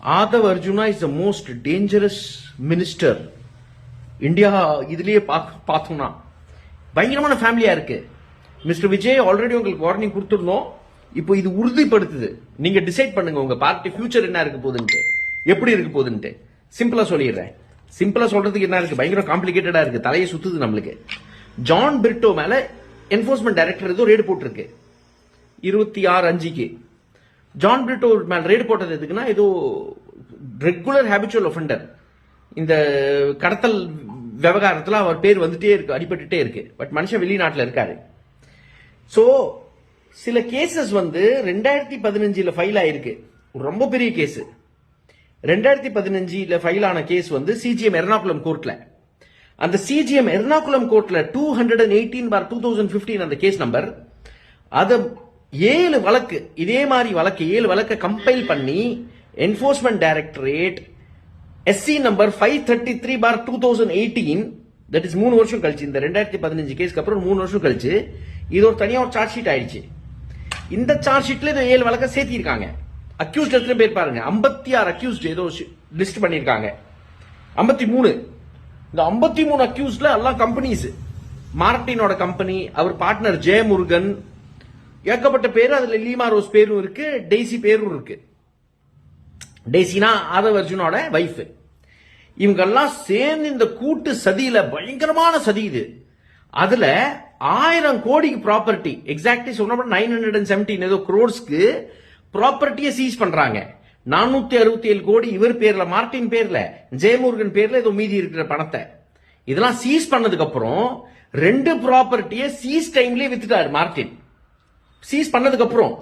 Aadhav Arjuna is the most dangerous minister India. இதுலயே பார்த்தோம்னா பயங்கரமான ஃபேமிலியா இருக்கு. மிஸ்டர் விஜய் ஆல்ரெடி உங்களுக்கு வார்னிங் கொடுத்துருந்தோம். இப்போ இது உறுதிப்படுத்துது. நீங்க டிசைட் பண்ணுங்க உங்க பார்ட்டி ஃபியூச்சர் என்ன இருக்க போகுதுன்ட்டு, எப்படி இருக்க போகுதுன்ட்டு. சிம்பிளா சொல்லிடுறேன். சிம்பிளா சொல்றதுக்கு என்ன இருக்கு, பயங்கர காம்ப்ளிகேட்டடா இருக்கு, தலையை சுத்துது நம்மளுக்கு. ஜான் பிரிட்டோ மேல என்போர்ஸ்மெண்ட் டைரக்டர் ஏதோ ரேடு போட்டிருக்கு 26/5க்கு. ஜான் பிரிட்டோ மேல ரேடு போட்டது எதுக்குன்னா, ஏதோ ரெகுலர் ஹேபிச்சுவல் ஒஃபெண்டர், இந்த கடத்தல் விவகாரத்தில் அவர் பேர் வந்துட்டே இருக்கு, அடிபட்டுட்டே இருக்கு. பட் மனுஷன் வெளிநாட்டில் இருக்காரு. சோ சில கேசஸ் 2015 ஃபைல் ஆயிருக்கு. ரொம்ப பெரிய கேஸ் 2015 ஃபைல் ஆன கேஸ் சிஜிஎம் எர்ணாகுளம் கோர்ட்ல. அந்த சிஜிஎம் எர்ணாகுளம் கோர்ட்ல 218/2015 அந்த கேஸ் நம்பர். அத 7 வழக்கு, இதே மாதிரி வழக்கு 7 வழக்க கம்பைல் பண்ணி enforcement directorate SC number 533/2018, that is 3 வருஷம் கழிச்சு, இந்த 2015 கேஸ்க்கு அப்புறம் 3 வருஷம் கழிச்சு இது ஒரு தனியா ஒரு சார்ஜ் ஷீட் ஆயிடுச்சு. இந்த சார்ஜ் ஷீட்ல இந்த 7 வழக்க சேர்த்தி இருக்காங்க. அக்யூஸ்ட் எத்தனை பேர் பாருங்க, 56 அக்யூஸ்ட் ஏதோ லிஸ்ட் பண்ணிருக்காங்க. 53. இந்த 53 அக்யூஸ்ட்ல எல்லாம் கம்பெனிஸ். மார்டினோட கம்பெனி, அவர் பார்ட்னர் ஜெயமுருகன், ஏகப்பட்ட பேர். அதுல லீமா ரோஸ் பேரும் இருக்கு, டெய்சி பேரும் இருக்கு. டெய்சினா ஆதவ் அர்ஜுனோட வைஃப். இவங்க எல்லாம் சேர்ந்து இந்த கூட்டு சதியில, பயங்கரமான சதி இது. அதுல 1000 கோடிக்கு ப்ராப்பர்ட்டி, எக்ஸாக்ட்லி சொன்ன 917 ஏதோ crores-க்கு ப்ராப்பர்ட்டியை சீஸ் பண்றாங்க. 467 கோடி இவர் பேர்ல, மார்டின் பேர்ல, ஜெயமுருகன் பேர்ல ஏதோ மீதி இருக்கிற பணத்தை இதெல்லாம் சீஸ் பண்ணதுக்கு அப்புறம் 2 ப்ராப்பர்ட்டியை சீஸ் டைம்லயே வித்துட்டாரு மார்டின். சீஸ் பண்ணதுக்கு அப்புறம்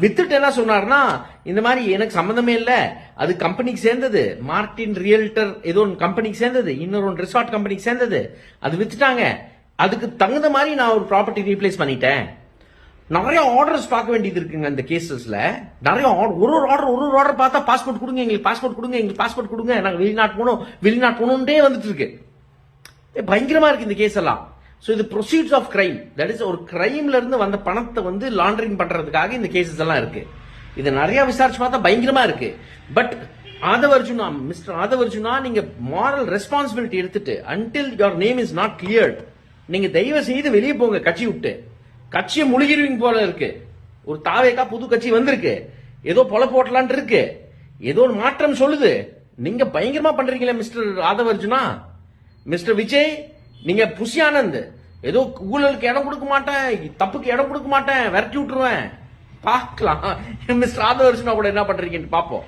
வித்துட்டு என்ன சொன்னார்னா, இந்த மாதிரி எனக்கு சம்பந்தமே இல்ல, அது கம்பெனிக்கு சேர்ந்தது, மார்டின் ரியல்டர் ஏதோ கம்பெனிக்கு சேர்ந்தது, இன்னொரு ரிசார்ட் கம்பெனிக்கு சேர்ந்தது, அது வித்துட்டாங்க, அதுக்கு தகுந்த மாதிரி நான் ஒரு ப்ராப்பர்ட்டி ரீப்ளேஸ் பண்ணிட்டேன். நிறைய ஆர்டர்ஸ் பார்க்க வேண்டியது இருக்குங்க இந்த கேசஸ்ல. நிறைய ஒரு ஆர்டர் பார்த்தா பாஸ்போர்ட் கொடுங்க, எங்களுக்கு பாஸ்போர்ட் கொடுங்க, எங்களுக்கு பாஸ்போர்ட் கொடுங்க, நாங்க வெளிநாட்டு போகணும்னே வந்துட்டு இருக்கு. பயங்கரமா இருக்கு இந்த கேஸ் எல்லாம். சோ இது proceeds of crime, that is ஒரு கிரைம்ல இருந்து வந்த பணத்தை லாண்டரிங் பண்றதுக்காக இந்த கேசஸ் எல்லாம் இருக்கு. இது நிறைய விசாரிச்சு பார்த்தா பயங்கரமா இருக்கு. பட் ஆதவ் அர்ஜுனா, மிஸ்டர் ஆதவ் அர்ஜுனா, நீங்க மாரல் ரெஸ்பான்சிபிலிட்டி எடுத்துட்டு, until your name is not cleared, நீங்க தயவு செய்து வெளியே போங்க. கட்சி விட்டு கட்சியை முழுகிருவீங்க போல இருக்கு. ஒரு தாவேக்கா புது கட்சி வந்திருக்கு, ஏதோ பொல போட்டலான் இருக்கு, ஏதோ ஒரு மாற்றம் சொல்லுது. நீங்க பயங்கரமா பண்றீங்களே மிஸ்டர் ஆதவ் அர்ஜுனா. மிஸ்டர் விஜய், நீங்க புஷி ஆனந்த், ஏதோ ஊழலுக்கு இடம் கொடுக்க மாட்டேன், தப்புக்கு இடம் கொடுக்க மாட்டேன், விரட்டி விட்டுருவேன். பார்க்கலாம் மிஸ்டர் ஆதவ் அர்ஜுனா கூட என்ன பண்றீங்கன்னு பாப்போம்.